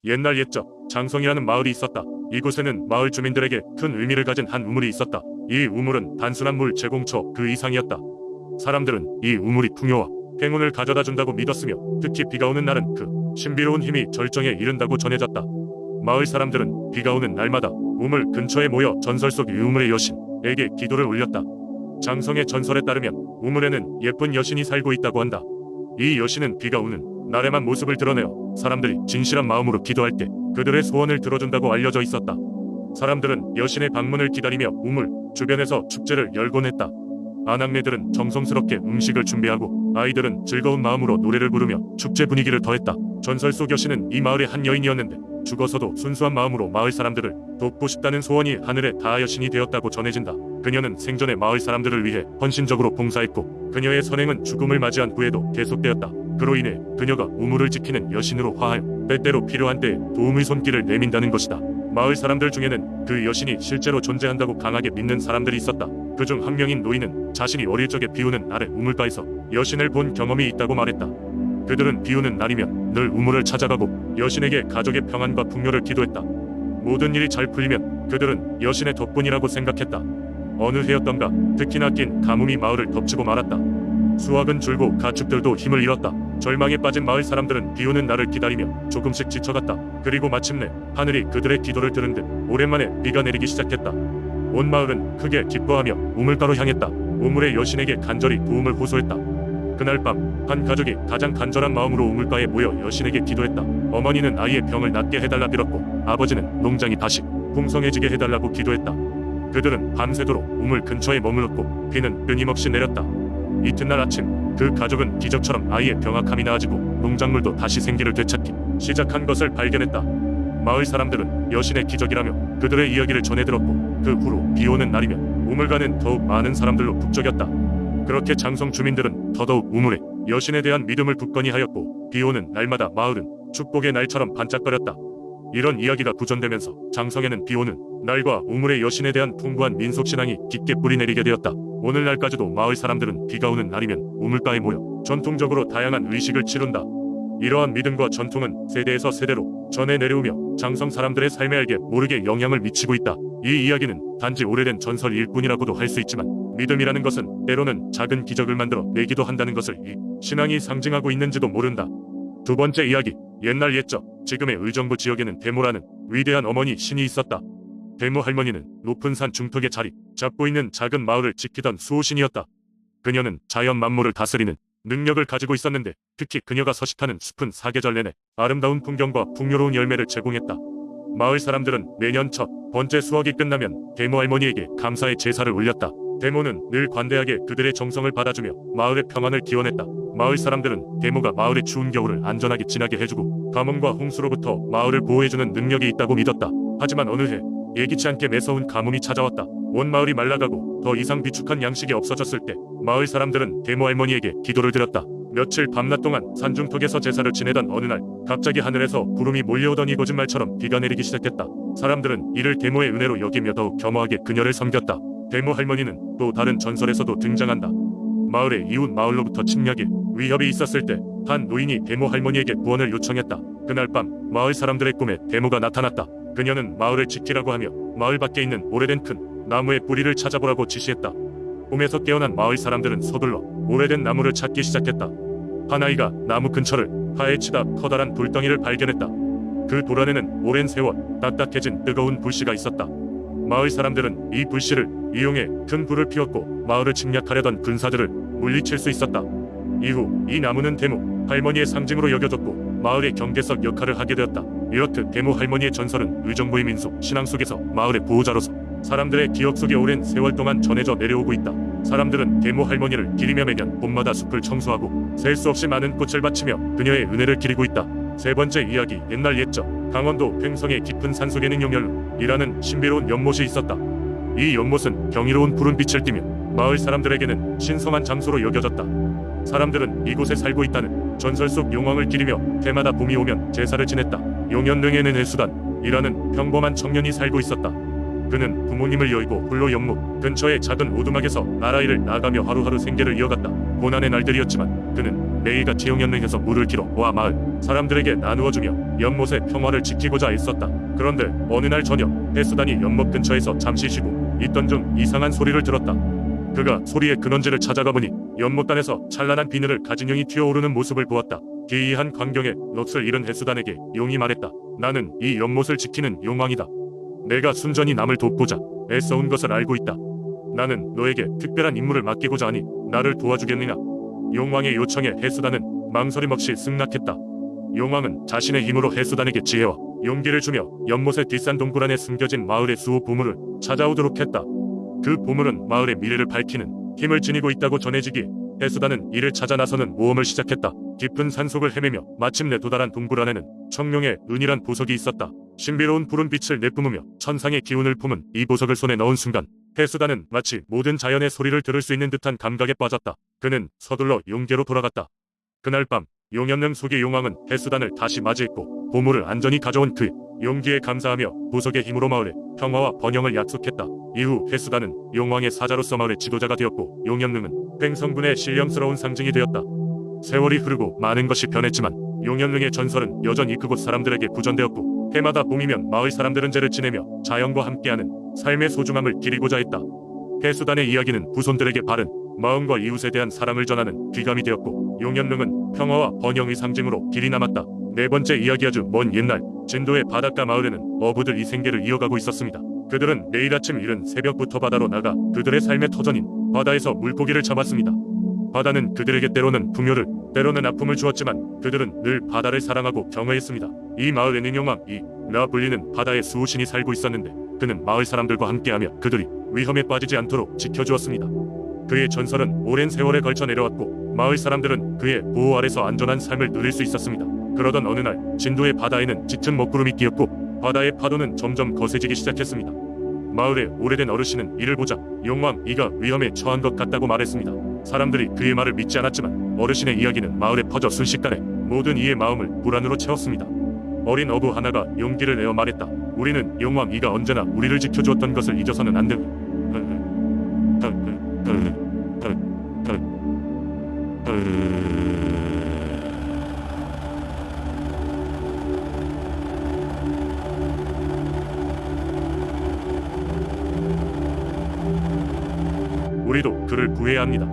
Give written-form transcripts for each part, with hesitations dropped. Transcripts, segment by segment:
옛날 옛적 장성이라는 마을이 있었다. 이곳에는 마을 주민들에게 큰 의미를 가진 한 우물이 있었다. 이 우물은 단순한 물 제공처 그 이상이었다. 사람들은 이 우물이 풍요와 행운을 가져다 준다고 믿었으며 특히 비가 오는 날은 그 신비로운 힘이 절정에 이른다고 전해졌다. 마을 사람들은 비가 오는 날마다 우물 근처에 모여 전설 속 이 우물의 여신에게 기도를 올렸다. 장성의 전설에 따르면 우물에는 예쁜 여신이 살고 있다고 한다. 이 여신은 비가 오는 날에만 모습을 드러내어 사람들이 진실한 마음으로 기도할 때 그들의 소원을 들어준다고 알려져 있었다. 사람들은 여신의 방문을 기다리며 우물 주변에서 축제를 열곤 했다. 아낙네들은 정성스럽게 음식을 준비하고 아이들은 즐거운 마음으로 노래를 부르며 축제 분위기를 더했다. 전설 속 여신은 이 마을의 한 여인이었는데 죽어서도 순수한 마음으로 마을 사람들을 돕고 싶다는 소원이 하늘에 닿아 여신이 되었다고 전해진다. 그녀는 생전에 마을 사람들을 위해 헌신적으로 봉사했고 그녀의 선행은 죽음을 맞이한 후에도 계속되었다. 그로 인해 그녀가 우물을 지키는 여신으로 화하여 때때로 필요한 때에 도움의 손길을 내민다는 것이다. 마을 사람들 중에는 그 여신이 실제로 존재한다고 강하게 믿는 사람들이 있었다. 그중 한 명인 노인은 자신이 어릴 적에 비오는 날에 우물가에서 여신을 본 경험이 있다고 말했다. 그들은 비오는 날이면 늘 우물을 찾아가고 여신에게 가족의 평안과 풍요를 기도했다. 모든 일이 잘 풀리면 그들은 여신의 덕분이라고 생각했다. 어느 해였던가 특히나 낀 가뭄이 마을을 덮치고 말았다. 수확은 줄고 가축들도 힘을 잃었다. 절망에 빠진 마을 사람들은 비오는 날을 기다리며 조금씩 지쳐갔다. 그리고 마침내 하늘이 그들의 기도를 들은 듯 오랜만에 비가 내리기 시작했다. 온 마을은 크게 기뻐하며 우물가로 향했다. 우물의 여신에게 간절히 도움을 호소했다. 그날 밤 한 가족이 가장 간절한 마음으로 우물가에 모여 여신에게 기도했다. 어머니는 아이의 병을 낫게 해달라 빌었고 아버지는 농장이 다시 풍성해지게 해달라고 기도했다. 그들은 밤새도록 우물 근처에 머물렀고 비는 끊임없이 내렸다. 이튿날 아침 그 가족은 기적처럼 아이의 병약함이 나아지고 농작물도 다시 생기를 되찾기 시작한 것을 발견했다. 마을 사람들은 여신의 기적이라며 그들의 이야기를 전해들었고 그 후로 비오는 날이면 우물가는 더욱 많은 사람들로 북적였다. 그렇게 장성 주민들은 더더욱 우물에 여신에 대한 믿음을 굳건히 하였고 비오는 날마다 마을은 축복의 날처럼 반짝거렸다. 이런 이야기가 구전되면서 장성에는 비오는 날과 우물의 여신에 대한 풍부한 민속신앙이 깊게 뿌리내리게 되었다. 오늘날까지도 마을 사람들은 비가 오는 날이면 우물가에 모여 전통적으로 다양한 의식을 치룬다. 이러한 믿음과 전통은 세대에서 세대로 전해 내려오며 장성 사람들의 삶에 알게 모르게 영향을 미치고 있다. 이 이야기는 단지 오래된 전설일 뿐이라고도 할 수 있지만 믿음이라는 것은 때로는 작은 기적을 만들어 내기도 한다는 것을 이 신앙이 상징하고 있는지도 모른다. 두 번째 이야기. 옛날 옛적 지금의 의정부 지역에는 대모라는 위대한 어머니 신이 있었다. 대모 할머니는 높은 산 중턱에 자리 잡고 있는 작은 마을을 지키던 수호신이었다. 그녀는 자연 만물을 다스리는 능력을 가지고 있었는데 특히 그녀가 서식하는 숲은 사계절 내내 아름다운 풍경과 풍요로운 열매를 제공했다. 마을 사람들은 매년 첫 번째 수확이 끝나면 대모 할머니에게 감사의 제사를 올렸다. 대모는 늘 관대하게 그들의 정성을 받아주며 마을의 평안을 기원했다. 마을 사람들은 대모가 마을의 추운 겨울을 안전하게 지나게 해주고 가뭄과 홍수로부터 마을을 보호해주는 능력이 있다고 믿었다. 하지만 어느 해 예기치 않게 매서운 가뭄이 찾아왔다. 온 마을이 말라가고 더 이상 비축한 양식이 없어졌을 때 마을 사람들은 대모 할머니에게 기도를 드렸다. 며칠 밤낮 동안 산중턱에서 제사를 지내던 어느 날 갑자기 하늘에서 구름이 몰려오더니 거짓말처럼 비가 내리기 시작했다. 사람들은 이를 대모의 은혜로 여기며 더욱 겸허하게 그녀를 섬겼다. 대모 할머니는 또 다른 전설에서도 등장한다. 마을의 이웃 마을로부터 침략에 위협이 있었을 때 한 노인이 대모 할머니에게 구원을 요청했다. 그날 밤 마을 사람들의 꿈에 대모가 나타났다. 그녀는 마을을 지키라고 하며 마을 밖에 있는 오래된 큰 나무의 뿌리를 찾아보라고 지시했다. 꿈에서 깨어난 마을 사람들은 서둘러 오래된 나무를 찾기 시작했다. 한 아이가 나무 근처를 파헤치다 커다란 돌덩이를 발견했다. 그 돌 안에는 오랜 세월 딱딱해진 뜨거운 불씨가 있었다. 마을 사람들은 이 불씨를 이용해 큰 불을 피웠고 마을을 침략하려던 군사들을 물리칠 수 있었다. 이후 이 나무는 대모 할머니의 상징으로 여겨졌고 마을의 경계석 역할을 하게 되었다. 이렇듯 대모 할머니의 전설은 의정부의 민속 신앙 속에서 마을의 보호자로서 사람들의 기억 속에 오랜 세월 동안 전해져 내려오고 있다. 사람들은 대모 할머니를 기리며 매년 봄마다 숲을 청소하고 셀 수 없이 많은 꽃을 바치며 그녀의 은혜를 기리고 있다. 세 번째 이야기. 옛날 옛적 강원도 횡성의 깊은 산속에는 용열루이라는 신비로운 연못이 있었다. 이 연못은 경이로운 푸른빛을 띠며 마을 사람들에게는 신성한 장소로 여겨졌다. 사람들은 이곳에 살고 있다는 전설 속 용왕을 기리며 해마다 봄이 오면 제사를 지냈다. 용연릉에는 해수단이라는 평범한 청년이 살고 있었다. 그는 부모님을 여의고 홀로 연못 근처의 작은 오두막에서 나라일을 나가며 하루하루 생계를 이어갔다. 고난의 날들이었지만 그는 매일같이 용연릉에서 물을 길어 와 마을 사람들에게 나누어주며 연못의 평화를 지키고자 애썼다. 그런데 어느 날 저녁 해수단이 연못 근처에서 잠시 쉬고 있던 중 이상한 소리를 들었다. 그가 소리의 근원지를 찾아가 보니 연못단에서 찬란한 비늘을 가진 용이 튀어오르는 모습을 보았다. 기이한 광경에 넋을 잃은 해수단에게 용이 말했다. 나는 이 연못을 지키는 용왕이다. 내가 순전히 남을 돕고자 애써온 것을 알고 있다. 나는 너에게 특별한 임무를 맡기고자 하니 나를 도와주겠느냐. 용왕의 요청에 해수단은 망설임 없이 승낙했다. 용왕은 자신의 힘으로 해수단에게 지혜와 용기를 주며 연못의 뒷산 동굴 안에 숨겨진 마을의 수호 보물을 찾아오도록 했다. 그 보물은 마을의 미래를 밝히는 힘을 지니고 있다고 전해지기에 해수단은 이를 찾아 나서는 모험을 시작했다. 깊은 산속을 헤매며 마침내 도달한 동굴 안에는 청룡의 은이란 보석이 있었다. 신비로운 푸른 빛을 내뿜으며 천상의 기운을 품은 이 보석을 손에 넣은 순간 해수단은 마치 모든 자연의 소리를 들을 수 있는 듯한 감각에 빠졌다. 그는 서둘러 용계로 돌아갔다. 그날 밤 용연릉 속의 용왕은 해수단을 다시 맞이했고 보물을 안전히 가져온 그의 용기에 감사하며 보석의 힘으로 마을에 평화와 번영을 약속했다. 이후 해수단은 용왕의 사자로서 마을의 지도자가 되었고 용연릉은 횡성군의 신령스러운 상징이 되었다. 세월이 흐르고 많은 것이 변했지만 용연릉의 전설은 여전히 그곳 사람들에게 구전되었고 해마다 봄이면 마을 사람들은 제를 지내며 자연과 함께하는 삶의 소중함을 기리고자 했다. 해수단의 이야기는 후손들에게 바른 마음과 이웃에 대한 사랑을 전하는 귀감이 되었고 용연릉은 평화와 번영의 상징으로 길이 남았다. 네 번째 이야기. 아주 먼 옛날 진도의 바닷가 마을에는 어부들이 생계를 이어가고 있었습니다. 그들은 매일 아침 이른 새벽부터 바다로 나가 그들의 삶의 터전인 바다에서 물고기를 잡았습니다. 바다는 그들에게 때로는 풍요를 때로는 아픔을 주었지만 그들은 늘 바다를 사랑하고 경외했습니다. 이 마을에는 용왕이라 불리는 바다의 수호신이 살고 있었는데 그는 마을 사람들과 함께하며 그들이 위험에 빠지지 않도록 지켜주었습니다. 그의 전설은 오랜 세월에 걸쳐 내려왔고 마을 사람들은 그의 보호 아래서 안전한 삶을 누릴 수 있었습니다. 그러던 어느 날 진도의 바다에는 짙은 먹구름이 끼었고 바다의 파도는 점점 거세지기 시작했습니다. 마을의 오래된 어르신은 이를 보자 용왕이가 위험에 처한 것 같다고 말했습니다. 사람들이 그의 말을 믿지 않았지만 어르신의 이야기는 마을에 퍼져 순식간에 모든 이의 마음을 불안으로 채웠습니다. 어린 어부 하나가 용기를 내어 말했다. 우리는 용왕이가 언제나 우리를 지켜주었던 것을 잊어서는 안 된다. 우리도 그를 구해야 합니다.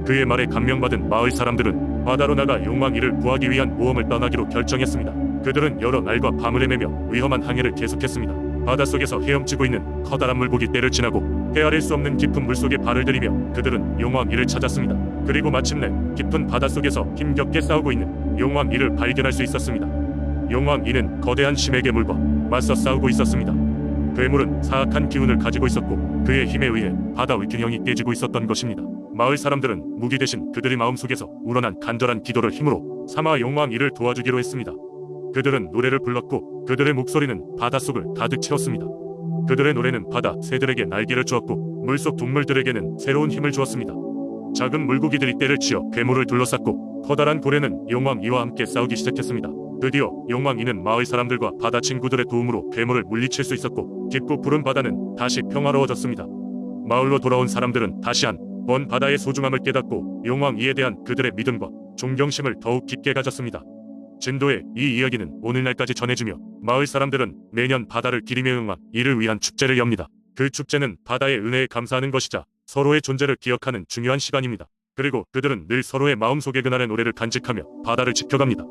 그의 말에 감명받은 마을 사람들은 바다로 나가 용왕이를 구하기 위한 모험을 떠나기로 결정했습니다. 그들은 여러 날과 밤을 헤매며 위험한 항해를 계속했습니다. 바닷속에서 헤엄치고 있는 커다란 물고기 떼를 지나고 헤아릴 수 없는 깊은 물속에 발을 들이며 그들은 용왕이를 찾았습니다. 그리고 마침내 깊은 바닷속에서 힘겹게 싸우고 있는 용왕이를 발견할 수 있었습니다. 용왕이는 거대한 심해 괴물과 맞서 싸우고 있었습니다. 괴물은 사악한 기운을 가지고 있었고 그의 힘에 의해 바다의 균형이 깨지고 있었던 것입니다. 마을 사람들은 무기 대신 그들의 마음속에서 우러난 간절한 기도를 힘으로 삼아 용왕이를 도와주기로 했습니다. 그들은 노래를 불렀고 그들의 목소리는 바닷속을 가득 채웠습니다. 그들의 노래는 바다 새들에게 날개를 주었고 물속 동물들에게는 새로운 힘을 주었습니다. 작은 물고기들이 떼를 치어 괴물을 둘러쌌고 커다란 고래는 용왕이와 함께 싸우기 시작했습니다. 드디어 용왕이는 마을 사람들과 바다 친구들의 도움으로 괴물을 물리칠 수 있었고 깊고 푸른 바다는 다시 평화로워졌습니다. 마을로 돌아온 사람들은 다시 한 번 바다의 소중함을 깨닫고 용왕이에 대한 그들의 믿음과 존경심을 더욱 깊게 가졌습니다. 진도의 이 이야기는 오늘날까지 전해지며 마을 사람들은 매년 바다를 기리며 용왕이를 위한 축제를 엽니다. 그 축제는 바다의 은혜에 감사하는 것이자 서로의 존재를 기억하는 중요한 시간입니다. 그리고 그들은 늘 서로의 마음속에 그날의 노래를 간직하며 바다를 지켜갑니다.